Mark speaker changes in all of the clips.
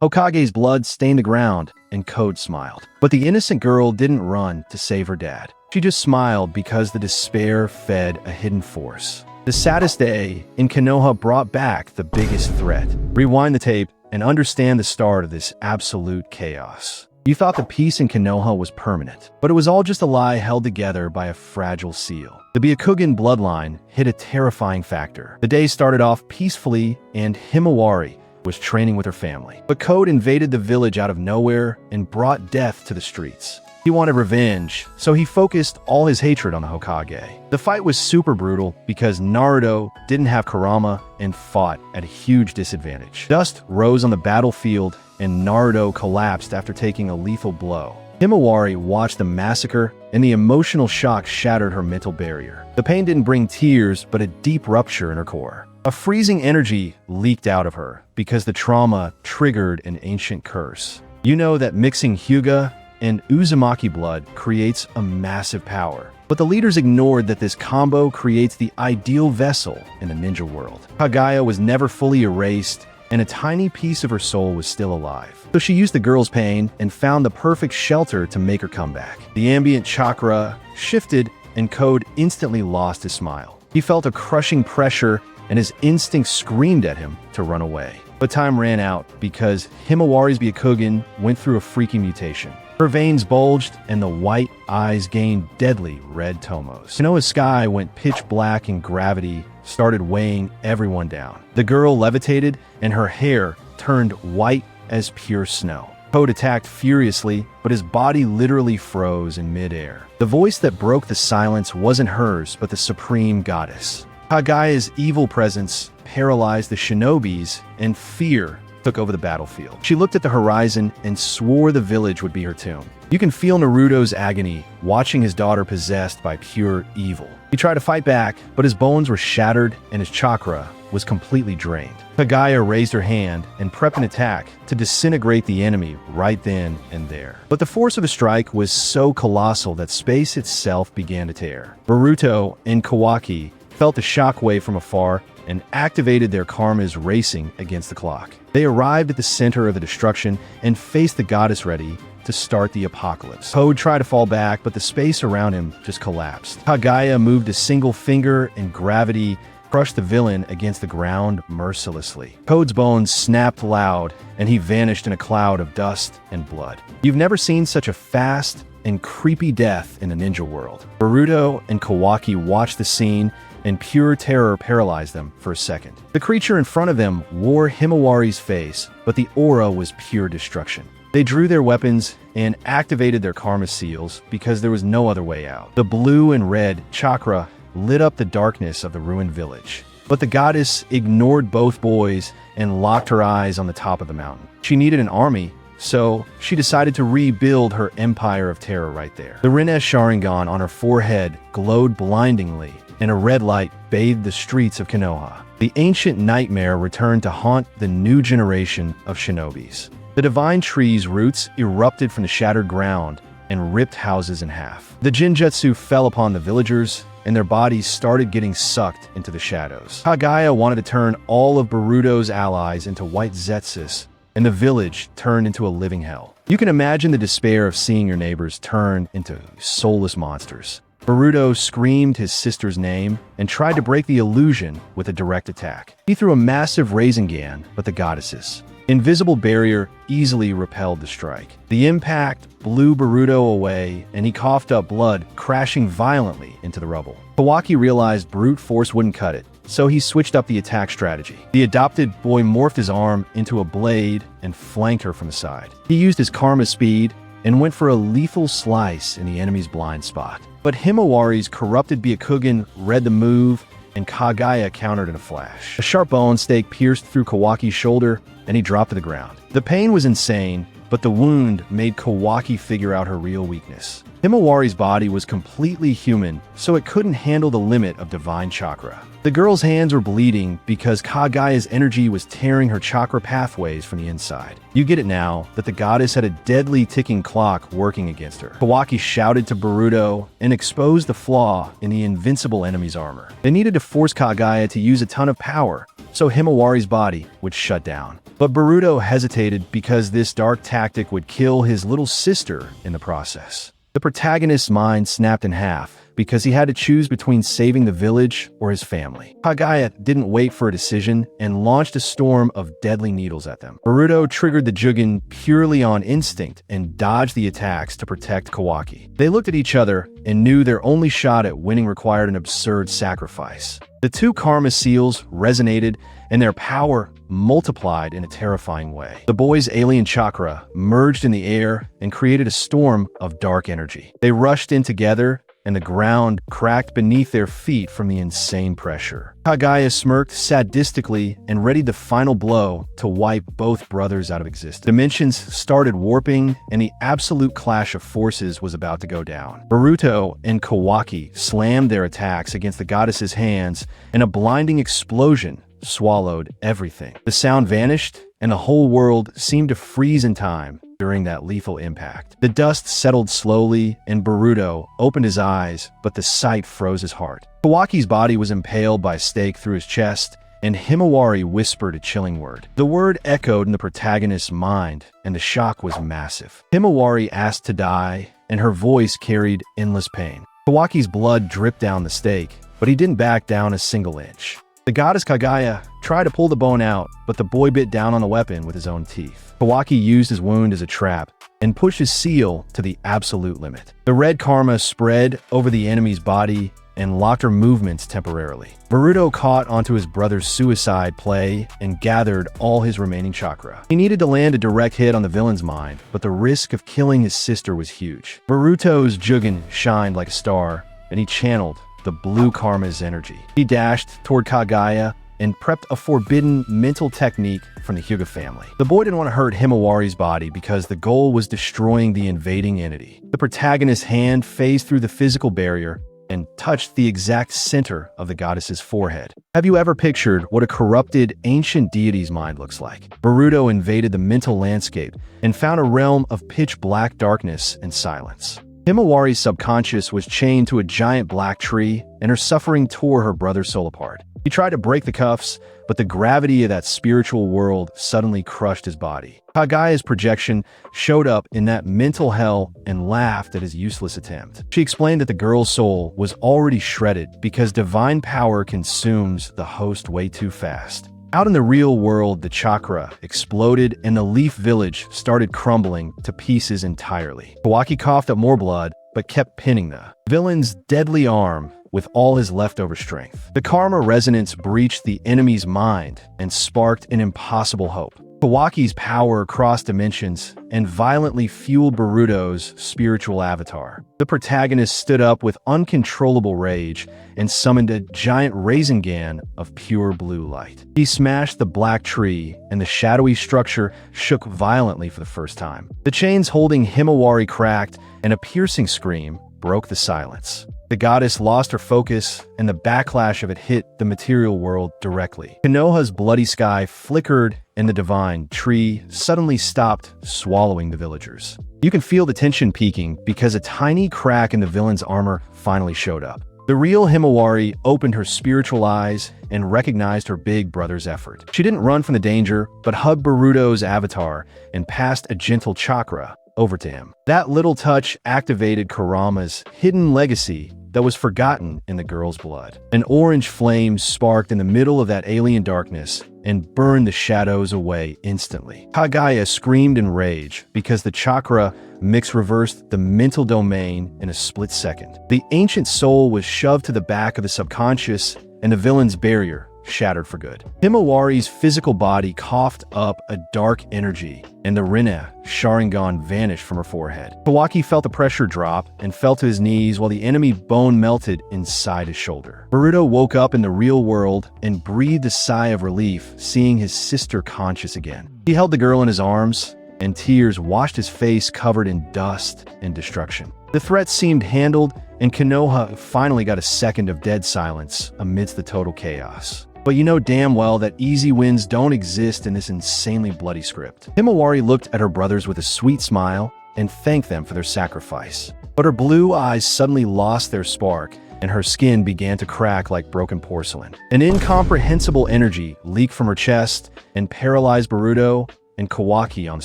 Speaker 1: Hokage's blood stained the ground, and Code smiled. But the innocent girl didn't run to save her dad. She just smiled because the despair fed a hidden force. The saddest day in Konoha brought back the biggest threat. Rewind the tape and understand the start of this absolute chaos. You thought the peace in Konoha was permanent, but it was all just a lie held together by a fragile seal. The Byakugan bloodline hit a terrifying factor. The day started off peacefully, and Himawari was training with her family. But Code invaded the village out of nowhere and brought death to the streets. He wanted revenge, so he focused all his hatred on the Hokage. The fight was super brutal because Naruto didn't have Kurama and fought at a huge disadvantage. Dust rose on the battlefield and Naruto collapsed after taking a lethal blow. Himawari watched the massacre, and the emotional shock shattered her mental barrier. The pain didn't bring tears, but a deep rupture in her core. A freezing energy leaked out of her because the trauma triggered an ancient curse. You know that mixing Hyuga and Uzumaki blood creates a massive power. But the leaders ignored that this combo creates the ideal vessel in the ninja world. Kaguya was never fully erased, and a tiny piece of her soul was still alive. So she used the girl's pain and found the perfect shelter to make her come back. The ambient chakra shifted, and Code instantly lost his smile. He felt a crushing pressure, and his instinct screamed at him to run away. But time ran out because Himawari's Byakugan went through a freaky mutation. Her veins bulged, and the white eyes gained deadly red tomos. Konoha's sky went pitch black, and gravity started weighing everyone down. The girl levitated, and her hair turned white as pure snow. Code attacked furiously, but his body literally froze in midair. The voice that broke the silence wasn't hers, but the supreme goddess. Kaguya's evil presence paralyzed the shinobis, and fear took over the battlefield. She looked at the horizon and swore the village would be her tomb. You can feel Naruto's agony watching his daughter possessed by pure evil. He tried to fight back, but his bones were shattered and his chakra was completely drained. Kaguya raised her hand and prepped an attack to disintegrate the enemy right then and there. But the force of the strike was so colossal that space itself began to tear. Boruto and Kawaki felt the shockwave from afar and activated their karmas racing against the clock. They arrived at the center of the destruction and faced the goddess ready to start the apocalypse. Code tried to fall back, but the space around him just collapsed. Kaguya moved a single finger, and gravity crushed the villain against the ground mercilessly. Code's bones snapped loud, and he vanished in a cloud of dust and blood. You've never seen such a fast and creepy death in the ninja world. Boruto and Kawaki watched the scene, and pure terror paralyzed them for a second. The creature in front of them wore Himawari's face, but the aura was pure destruction. They drew their weapons and activated their karma seals because there was no other way out. The blue and red chakra lit up the darkness of the ruined village. But the goddess ignored both boys and locked her eyes on the top of the mountain. She needed an army, so she decided to rebuild her empire of terror right there. The Rinne Sharingan on her forehead glowed blindingly, and a red light bathed the streets of Konoha. The ancient nightmare returned to haunt the new generation of shinobis. The divine tree's roots erupted from the shattered ground and ripped houses in half. The Jinjutsu fell upon the villagers, and their bodies started getting sucked into the shadows. Kaguya wanted to turn all of Boruto's allies into White Zetsus, and the village turned into a living hell. You can imagine the despair of seeing your neighbors turn into soulless monsters. Boruto screamed his sister's name and tried to break the illusion with a direct attack. He threw a massive Rasengan, but the goddess's invisible barrier easily repelled the strike. The impact blew Boruto away, and he coughed up blood, crashing violently into the rubble. Kawaki realized brute force wouldn't cut it, so he switched up the attack strategy. The adopted boy morphed his arm into a blade and flanked her from the side. He used his karma speed and went for a lethal slice in the enemy's blind spot. But Himawari's corrupted Byakugan read the move, and Kaguya countered in a flash. A sharp bone stake pierced through Kawaki's shoulder, and he dropped to the ground. The pain was insane, but the wound made Kawaki figure out her real weakness. Himawari's body was completely human, so it couldn't handle the limit of divine chakra. The girl's hands were bleeding because Kaguya's energy was tearing her chakra pathways from the inside. You get it now that the goddess had a deadly ticking clock working against her. Kawaki shouted to Boruto and exposed the flaw in the invincible enemy's armor. They needed to force Kaguya to use a ton of power, so Himawari's body would shut down. But Boruto hesitated because this dark tactic would kill his little sister in the process. The protagonist's mind snapped in half because he had to choose between saving the village or his family. Kaguya didn't wait for a decision and launched a storm of deadly needles at them. Boruto triggered the Jugen purely on instinct and dodged the attacks to protect Kawaki. They looked at each other and knew their only shot at winning required an absurd sacrifice. The two Karma seals resonated, and their power multiplied in a terrifying way. The boys' alien chakra merged in the air and created a storm of dark energy. They rushed in together, and the ground cracked beneath their feet from the insane pressure. Kaguya smirked sadistically and readied the final blow to wipe both brothers out of existence. Dimensions started warping, and the absolute clash of forces was about to go down. Boruto and Kawaki slammed their attacks against the goddess's hands, and a blinding explosion swallowed everything. The sound vanished, and the whole world seemed to freeze in time during that lethal impact. The dust settled slowly, and Boruto opened his eyes, but the sight froze his heart. Kawaki's body was impaled by a stake through his chest, and Himawari whispered a chilling word. The word echoed in the protagonist's mind, and the shock was massive. Himawari asked to die, and her voice carried endless pain. Kawaki's blood dripped down the stake, but he didn't back down a single inch. The goddess Kaguya tried to pull the bone out, but the boy bit down on the weapon with his own teeth. Kawaki used his wound as a trap and pushed his seal to the absolute limit. The red karma spread over the enemy's body and locked her movements temporarily. Boruto caught onto his brother's suicide play and gathered all his remaining chakra. He needed to land a direct hit on the villain's mind, but the risk of killing his sister was huge. Boruto's Jugen shined like a star, and he channeled the blue karma's energy. He dashed toward Kaguya and prepped a forbidden mental technique from the Hyuga family. The boy didn't want to hurt Himawari's body because the goal was destroying the invading entity. The protagonist's hand phased through the physical barrier and touched the exact center of the goddess's forehead. Have you ever pictured what a corrupted ancient deity's mind looks like? Boruto invaded the mental landscape and found a realm of pitch black darkness and silence. Himawari's subconscious was chained to a giant black tree, and her suffering tore her brother's soul apart. He tried to break the cuffs, but the gravity of that spiritual world suddenly crushed his body. Kaguya's projection showed up in that mental hell and laughed at his useless attempt. She explained that the girl's soul was already shredded because divine power consumes the host way too fast. Out in the real world, the chakra exploded and the Leaf Village started crumbling to pieces entirely. Kawaki coughed up more blood, but kept pinning the villain's deadly arm with all his leftover strength. The karma resonance breached the enemy's mind and sparked an impossible hope. Kawaki's power crossed dimensions and violently fueled Boruto's spiritual avatar. The protagonist stood up with uncontrollable rage and summoned a giant Rasengan of pure blue light. He smashed the black tree, and the shadowy structure shook violently for the first time. The chains holding Himawari cracked, and a piercing scream broke the silence. The goddess lost her focus, and the backlash of it hit the material world directly. Konoha's bloody sky flickered, and the divine tree suddenly stopped swallowing the villagers. You can feel the tension peaking because a tiny crack in the villain's armor finally showed up. The real Himawari opened her spiritual eyes and recognized her big brother's effort. She didn't run from the danger, but hugged Boruto's avatar and passed a gentle chakra over to him. That little touch activated Kurama's hidden legacy that was forgotten in the girl's blood. An orange flame sparked in the middle of that alien darkness and burned the shadows away instantly. Kaguya screamed in rage because the chakra mix reversed the mental domain in a split second. The ancient soul was shoved to the back of the subconscious, and the villain's barrier shattered for good. Himawari's physical body coughed up a dark energy, and the Rinne Sharingan vanished from her forehead. Kawaki felt the pressure drop and fell to his knees while the enemy bone melted inside his shoulder. Boruto woke up in the real world and breathed a sigh of relief, seeing his sister conscious again. He held the girl in his arms, and tears washed his face covered in dust and destruction. The threat seemed handled, and Konoha finally got a second of dead silence amidst the total chaos. But you know damn well that easy wins don't exist in this insanely bloody script. Himawari looked at her brothers with a sweet smile and thanked them for their sacrifice. But her blue eyes suddenly lost their spark and her skin began to crack like broken porcelain. An incomprehensible energy leaked from her chest and paralyzed Boruto and Kawaki on the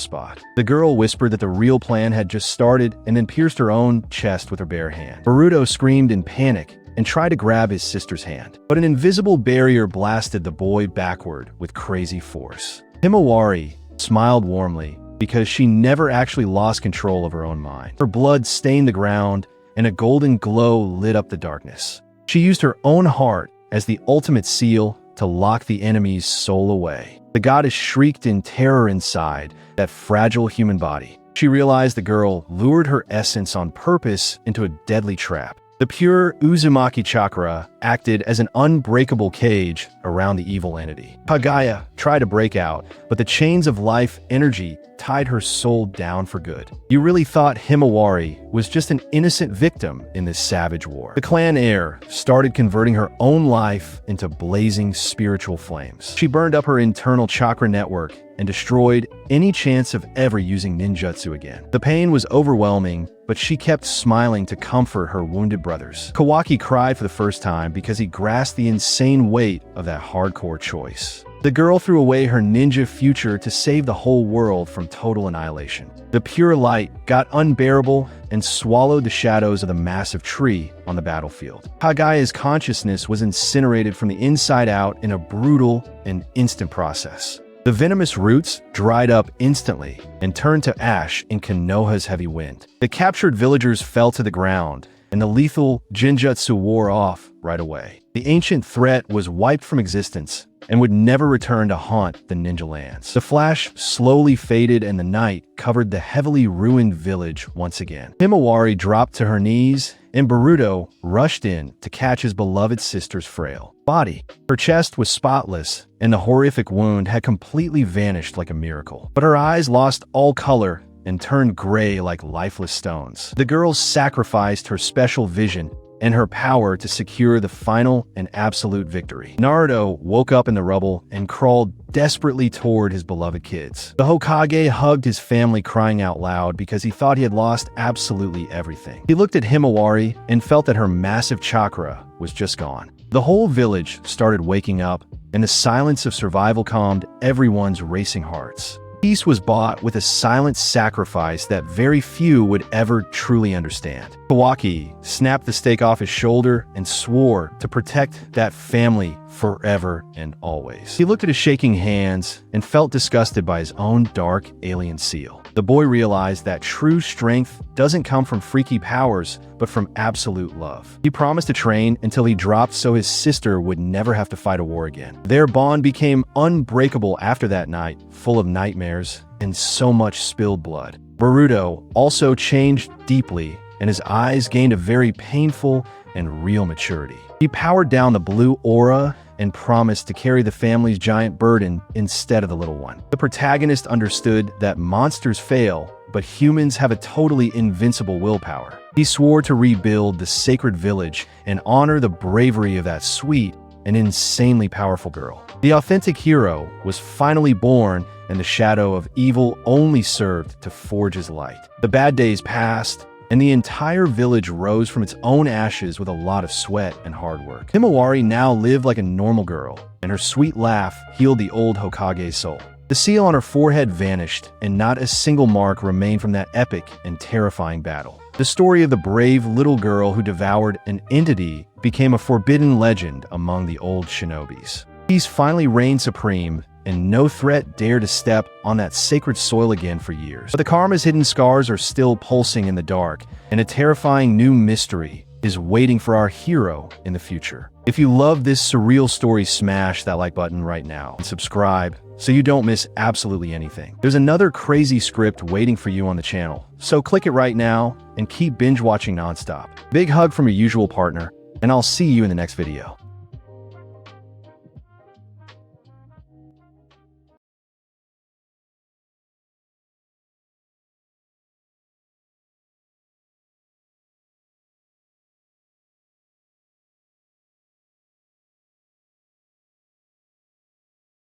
Speaker 1: spot. The girl whispered that the real plan had just started and then pierced her own chest with her bare hand. Boruto screamed in panic and tried to grab his sister's hand, but an invisible barrier blasted the boy backward with crazy force. Himawari smiled warmly because she never actually lost control of her own mind. Her blood stained the ground and a golden glow lit up the darkness. She used her own heart as the ultimate seal to lock the enemy's soul away. The goddess shrieked in terror inside that fragile human body. She realized the girl lured her essence on purpose into a deadly trap. The pure Uzumaki chakra acted as an unbreakable cage around the evil entity. Kaguya tried to break out, but the chains of life energy tied her soul down for good. You really thought Himawari was just an innocent victim in this savage war. The clan heir started converting her own life into blazing spiritual flames. She burned up her internal chakra network and destroyed any chance of ever using ninjutsu again. The pain was overwhelming, but she kept smiling to comfort her wounded brothers. Kawaki cried for the first time because he grasped the insane weight of that hardcore choice. The girl threw away her ninja future to save the whole world from total annihilation. The pure light got unbearable and swallowed the shadows of the massive tree on the battlefield. Kaguya's consciousness was incinerated from the inside out in a brutal and instant process. The venomous roots dried up instantly and turned to ash in Konoha's heavy wind. The captured villagers fell to the ground, and the lethal Jinjutsu wore off right away. The ancient threat was wiped from existence and would never return to haunt the ninja lands. The flash slowly faded and the night covered the heavily ruined village once again. Himawari dropped to her knees and Boruto rushed in to catch his beloved sister's frail body. Her chest was spotless and the horrific wound had completely vanished like a miracle. But her eyes lost all color and turned gray like lifeless stones. The girl sacrificed her special vision and her power to secure the final and absolute victory. Naruto woke up in the rubble and crawled desperately toward his beloved kids. The Hokage hugged his family, crying out loud because he thought he had lost absolutely everything. He looked at Himawari and felt that her massive chakra was just gone. The whole village started waking up, and the silence of survival calmed everyone's racing hearts. Peace was bought with a silent sacrifice that very few would ever truly understand. Kawaki snapped the stake off his shoulder and swore to protect that family forever and always. He looked at his shaking hands and felt disgusted by his own dark alien seal. The boy realized that true strength doesn't come from freaky powers, but from absolute love. He promised to train until he dropped so his sister would never have to fight a war again. Their bond became unbreakable after that night, full of nightmares and so much spilled blood. Boruto also changed deeply, and his eyes gained a very painful and real maturity. He powered down the blue aura and promised to carry the family's giant burden instead of the little one. The protagonist understood that monsters fail, but humans have a totally invincible willpower. He swore to rebuild the sacred village and honor the bravery of that sweet and insanely powerful girl. The authentic hero was finally born, and the shadow of evil only served to forge his light. The bad days passed, and the entire village rose from its own ashes with a lot of sweat and hard work. Himawari now lived like a normal girl, and her sweet laugh healed the old Hokage's soul. The seal on her forehead vanished, and not a single mark remained from that epic and terrifying battle. The story of the brave little girl who devoured an entity became a forbidden legend among the old shinobis. Peace finally reigned supreme, and no threat dared to step on that sacred soil again for years. But the Karma's hidden scars are still pulsing in the dark, and a terrifying new mystery is waiting for our hero in the future. If you love this surreal story, smash that like button right now and subscribe so you don't miss absolutely anything. There's another crazy script waiting for you on the channel, so click it right now and keep binge watching nonstop. Big hug from your usual partner, and I'll see you in the next video.